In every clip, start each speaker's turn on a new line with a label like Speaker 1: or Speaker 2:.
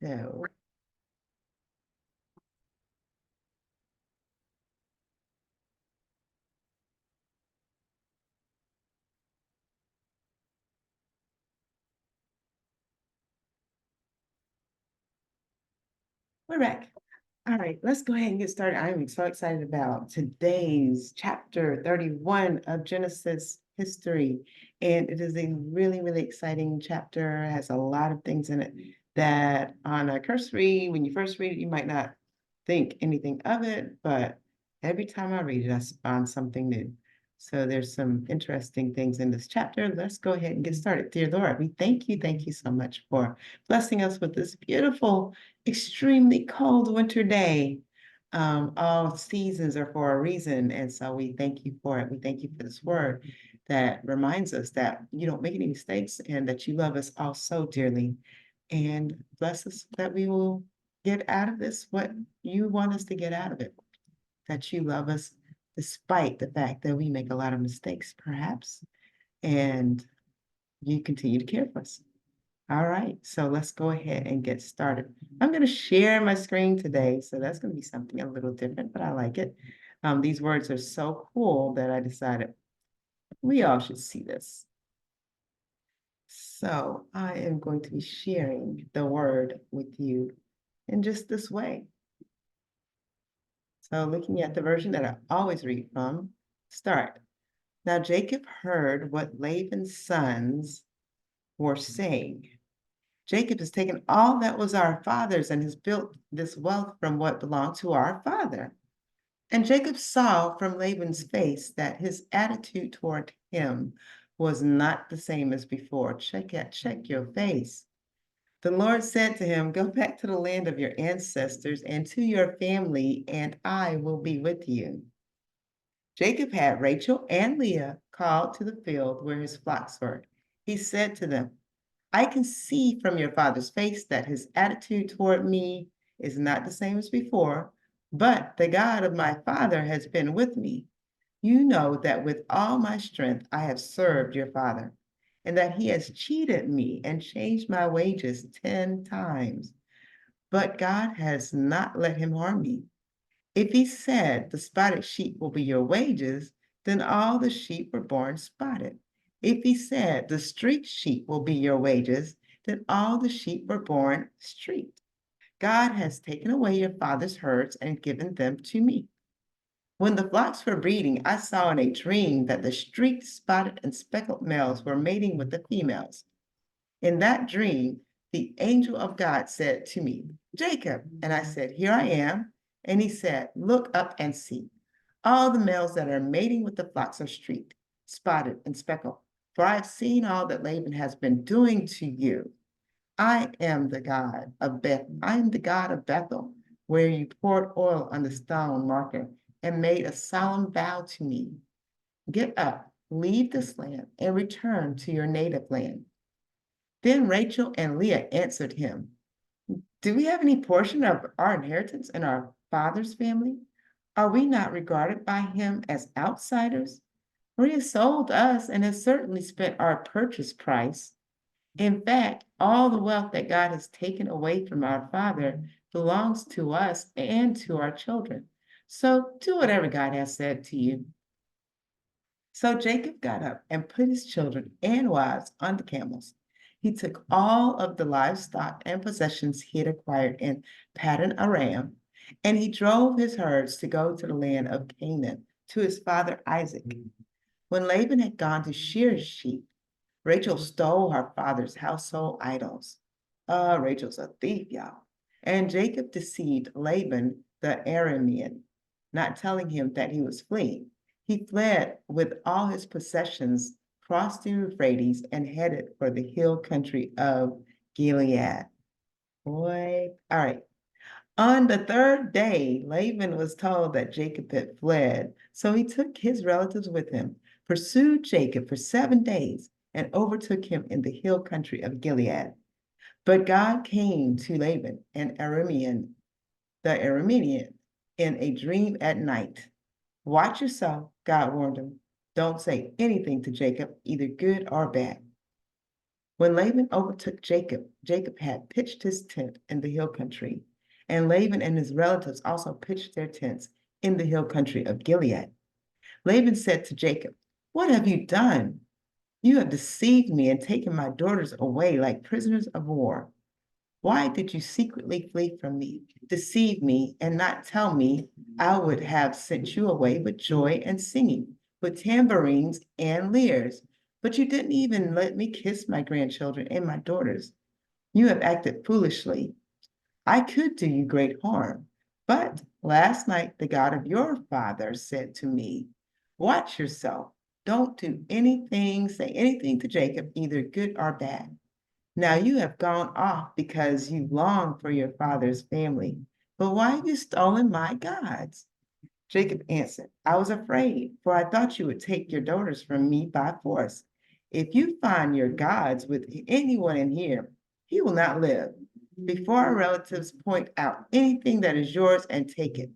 Speaker 1: So we're back. All right, let's go ahead and get started. I'm so excited about today's chapter 31 of Genesis history. And it is a really, really exciting chapter. It has a lot of things in it that on a cursory, when you first read it, you might not think anything of it, but every time I read it, I find something new. So there's some interesting things in this chapter. Let's go ahead and get started. Dear Lord, we thank you so much for blessing us with this beautiful, extremely cold winter day. All seasons are for a reason, and so we thank you for it. We thank you for this word that reminds us that you don't make any mistakes and that you love us all so dearly. And bless us that we will get out of this what you want us to get out of it, that you love us despite the fact that we make a lot of mistakes, perhaps, and you continue to care for us. All right, so let's go ahead and get started. I'm going to share my screen today, so that's going to be something a little different, but I like it. These words are so cool that I decided we all should see this. So I am going to be sharing the word with you in just this way. So looking at the version that I always read from, start. Now Jacob heard what Laban's sons were saying. Jacob has taken all that was our father's and has built this wealth from what belonged to our father. And Jacob saw from Laban's face that his attitude toward him was not the same as before. Check your face. The Lord said to him, go back to the land of your ancestors and to your family, and I will be with you. Jacob had Rachel and Leah called to the field where his flocks were. He said to them, I can see from your father's face that his attitude toward me is not the same as before, but the God of my father has been with me. You know that with all my strength I have served your father, and that he has cheated me and changed my wages 10 times. But God has not let him harm me. If he said, the spotted sheep will be your wages, then all the sheep were born spotted. If he said, the streaked sheep will be your wages, then all the sheep were born streaked. God has taken away your father's herds and given them to me. When the flocks were breeding, I saw in a dream that the streaked, spotted, and speckled males were mating with the females. In that dream, the angel of God said to me, Jacob. And I said, here I am. And he said, look up and see. All the males that are mating with the flocks are streaked, spotted, and speckled. For I have seen all that Laban has been doing to you. I am the God of Beth. I am the God of Bethel, where you poured oil on the stone marker and made a solemn vow to me. Get up, leave this land, and return to your native land. Then Rachel and Leah answered him, do we have any portion of our inheritance in our father's family? Are we not regarded by him as outsiders? For he has sold us and has certainly spent our purchase price. In fact, all the wealth that God has taken away from our father belongs to us and to our children. So do whatever God has said to you. So Jacob got up and put his children and wives on the camels. He took all of the livestock and possessions he had acquired in Paddan Aram, and he drove his herds to go to the land of Canaan to his father Isaac. When Laban had gone to shear his sheep, Rachel stole her father's household idols. Rachel's a thief, y'all. And Jacob deceived Laban the Aramean, not telling him that he was fleeing. He fled with all his possessions, crossed the Euphrates, and headed for the hill country of Gilead. Boy, all right. On the third day, Laban was told that Jacob had fled, so he took his relatives with him, pursued Jacob for 7 days, and overtook him in the hill country of Gilead. But God came to Laban, the Aramean, in a dream at night. Watch yourself, God warned him. Don't say anything to Jacob, either good or bad. When Laban overtook Jacob, Jacob had pitched his tent in the hill country, and Laban and his relatives also pitched their tents in the hill country of Gilead. Laban said to Jacob, "What have you done? You have deceived me and taken my daughters away like prisoners of war. Why did you secretly flee from me, deceive me, and not tell me I would have sent you away with joy and singing, with tambourines and lyres? But you didn't even let me kiss my grandchildren and my daughters. You have acted foolishly. I could do you great harm. But last night the God of your father said to me, watch yourself. Don't do anything, say anything to Jacob, either good or bad. Now you have gone off because you long for your father's family. But why have you stolen my gods?" Jacob answered, "I was afraid, for I thought you would take your daughters from me by force. If you find your gods with anyone in here, he will not live. Before our relatives point out anything that is yours and take it."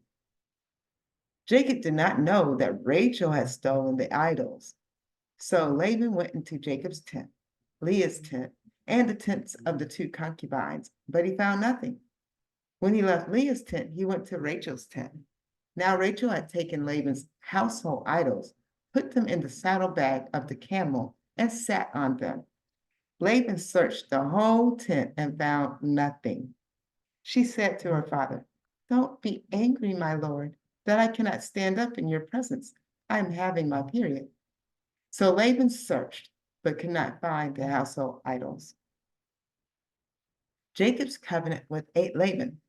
Speaker 1: Jacob did not know that Rachel had stolen the idols. So Laban went into Jacob's tent, Leah's tent, and the tents of the two concubines, but he found nothing. When he left Leah's tent, he went to Rachel's tent. Now Rachel had taken Laban's household idols, put them in the saddlebag of the camel, and sat on them. Laban searched the whole tent and found nothing. She said to her father, "Don't be angry, my lord, that I cannot stand up in your presence. I am having my period." So Laban searched, but could not find the household idols. Jacob's covenant with Laban.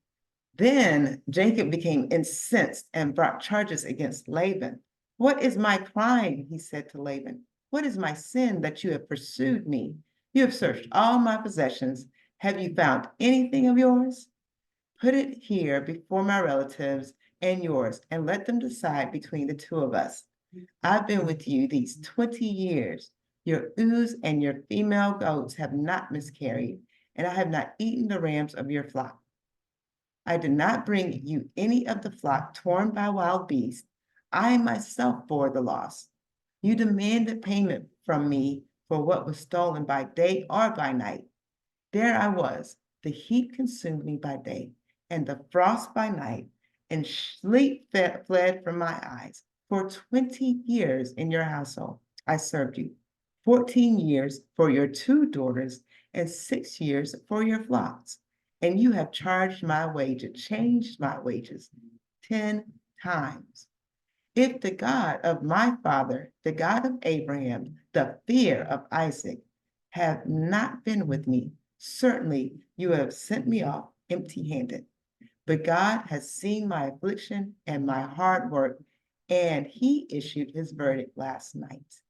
Speaker 1: Then Jacob became incensed and brought charges against Laban. "What is my crime?" he said to Laban. "What is my sin that you have pursued me? You have searched all my possessions. Have you found anything of yours? Put it here before my relatives and yours, and let them decide between the two of us. I've been with you these 20 years. Your ewes and your female goats have not miscarried, and I have not eaten the rams of your flock. I did not bring you any of the flock torn by wild beasts. I myself bore the loss. You demanded payment from me for what was stolen by day or by night. There I was. The heat consumed me by day, and the frost by night, and sleep fled from my eyes. For 20 years in your household I served you, 14 years for your two daughters, and 6 years for your flocks. And you have changed my wages 10 times. If the God of my father, the God of Abraham, the fear of Isaac, have not been with me, certainly you have sent me off empty-handed. But God has seen my affliction and my hard work, and he issued his verdict last night."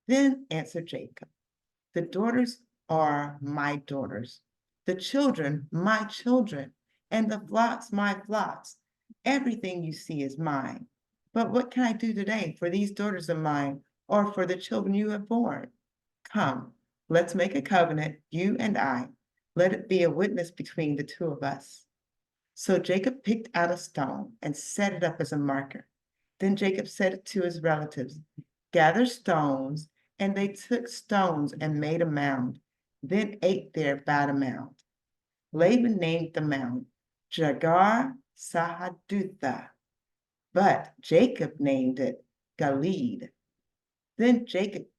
Speaker 1: Then answered Jacob, "The daughters are my daughters, the children my children, and the flocks my flocks. Everything you see is mine. But what can I do today for these daughters of mine or for the children you have borne? Come, let's make a covenant, you and I. Let it be a witness between the two of us." So Jacob picked out a stone and set it up as a marker. Then Jacob said to his relatives, "Gather stones," and they took stones and made a mound, then ate there by the mound. Laban named the mound Jagar Sahadutha, but Jacob named it Galeed. Then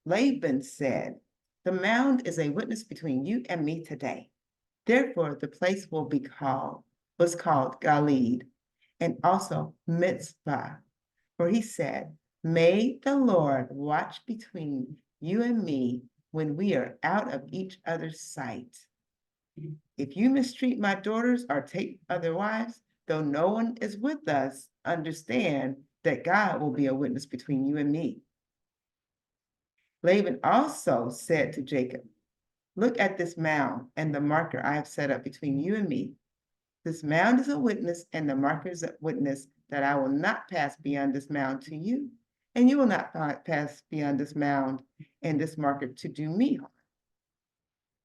Speaker 1: Laban said, "The mound is a witness between you and me today." Therefore, the place was called Galeed, and also Mitzvah. For he said, "May the Lord watch between you and me when we are out of each other's sight. If you mistreat my daughters or take other wives, though no one is with us, understand that God will be a witness between you and me." Laban also said to Jacob, "Look at this mound and the marker I have set up between you and me. This mound is a witness, and the marker is a witness that I will not pass beyond this mound to you, and you will not pass beyond this mound and this marker to do me harm."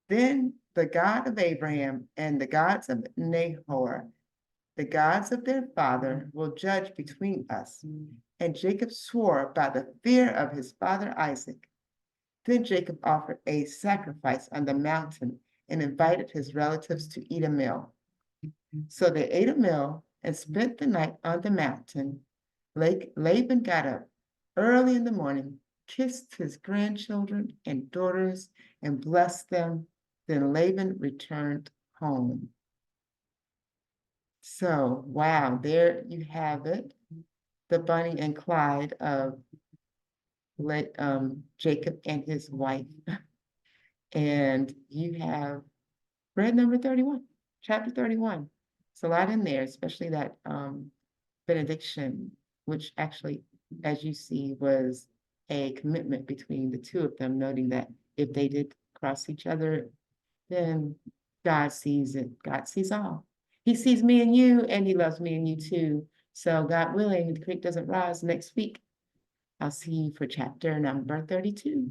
Speaker 1: Then the God of Abraham and the gods of Nahor, the gods of their father, will judge between us. And Jacob swore by the fear of his father Isaac, Then Jacob offered a sacrifice on the mountain and invited his relatives to eat a meal. So they ate a meal and spent the night on the mountain. Laban got up early in the morning, kissed his grandchildren and daughters, and blessed them. Then Laban returned home. So, wow, there you have it. The Bonnie and Clyde of Jacob and his wife. And you have read number 31, chapter 31. It's a lot in there, especially that benediction, which actually, as you see, was a commitment between the two of them, noting that if they did cross each other, then God sees it. God sees all. He sees me and you, and he loves me and you too. So God willing, the creek doesn't rise next week. I'll see you for chapter number 32.